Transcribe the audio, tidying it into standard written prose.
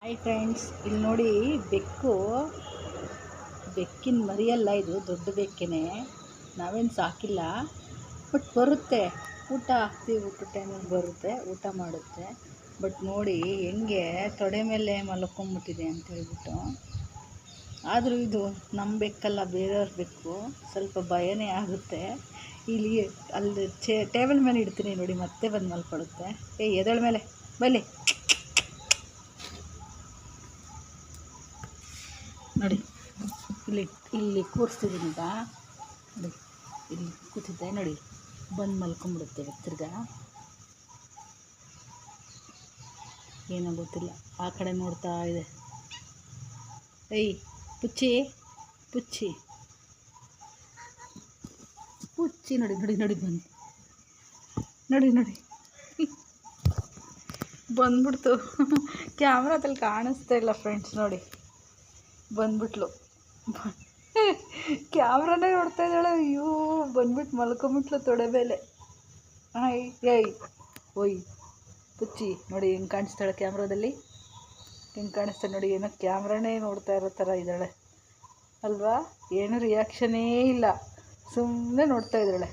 Hi friends, ಇಲ್ಲಿ ನೋಡಿ ಬೆಕ್ಕು. ಬೆಕ್ಕಿನ ಮರಿಯಲ್ಲ ಇದು, ದೊಡ್ಡ ಬೆಕ್ಕೇನೆ. ನಾವೇನು ಸಾಕಿಲ್ಲ, ಬಟ್ ಬರುತ್ತೆ. ಊಟ ಹಾಕ್ತೀವಿ, ಊಟ ಟೈಮಲ್ಲಿ ಬರುತ್ತೆ, ಊಟ ಮಾಡುತ್ತೆ. ಬಟ್ ನೋಡಿ ಹೆಂಗೆ ತೊಡೆ ಮೇಲೆ ಮಲ್ಕೊಂಬಿಟ್ಟಿದೆ ಅಂತ ಹೇಳ್ಬಿಟ್ಟು. ಆದರೂ ಇದು ನಮ್ಮ ಬೆಕ್ಕಲ್ಲ, ಬೇರೆಯವ್ರ ಬೆಕ್ಕು. ಸ್ವಲ್ಪ ಭಯನೇ ಆಗುತ್ತೆ. ಇಲ್ಲಿ ಅಲ್ಲಿ ಟೇಬಲ್ ಮೇಲೆ ಇಡ್ತೀನಿ ನೋಡಿ, ಮತ್ತೆ ಬಂದು ಮಲ್ಕೊಳ್ಳುತ್ತೆ. ಎದಳ ಮೇಲೆ ಬಲ್ಲಿ ನೋಡಿ. ಇಲ್ಲಿ ಇಲ್ಲಿ ಕೂರಿಸ್ತಿದ್ದೀನಿ ಈಗ ನೋಡಿ. ಇಲ್ಲಿ ಕೂತಿದ್ದೆ ನೋಡಿ, ಬಂದು ಮಲ್ಕೊಂಡ್ಬಿಡುತ್ತೆ ತಿರ್ಗಾ. ಏನೋ ಗೊತ್ತಿಲ್ಲ, ಆ ಕಡೆ ನೋಡ್ತಾ ಇದೆ. ಪುಚ್ಚಿ ಪುಚ್ಚಿ ಪುಚ್ಚಿ ನೋಡಿ ನೋಡಿ ನೋಡಿ ಬಂದು ನೋಡಿ ನೋಡಿ ಬಂದ್ಬಿಡ್ತು. ಕ್ಯಾಮ್ರಾದಲ್ಲಿ ಕಾಣಿಸ್ತಾ ಇಲ್ಲ ಫ್ರೆಂಡ್ಸ್. ನೋಡಿ ಬಂದ್ಬಿಟ್ಲು, ಕ್ಯಾಮ್ರಾನೇ ನೋಡ್ತಾ ಇದ್ದಾಳೆ. ಅಯ್ಯೋ ಬಂದ್ಬಿಟ್ಟು ಮಲ್ಕೊಂಬಿಟ್ಲು ತೊಡೆ ಮೇಲೆ. ಓಯ್ ಪುಚ್ಚಿ ನೋಡಿ ಹೆಂಗೆ ಕಾಣಿಸ್ತಾಳೆ ಕ್ಯಾಮ್ರಾದಲ್ಲಿ, ಹೆಂಗೆ ಕಾಣಿಸ್ತಾಳೆ ನೋಡಿ. ಏನೋ ಕ್ಯಾಮ್ರಾನೇ ನೋಡ್ತಾ ಇರೋ ಥರ ಇದ್ದಾಳೆ ಅಲ್ವಾ. ಏನು ರಿಯಾಕ್ಷನೇ ಇಲ್ಲ, ಸುಮ್ಮನೆ ನೋಡ್ತಾ ಇದ್ದಾಳೆ.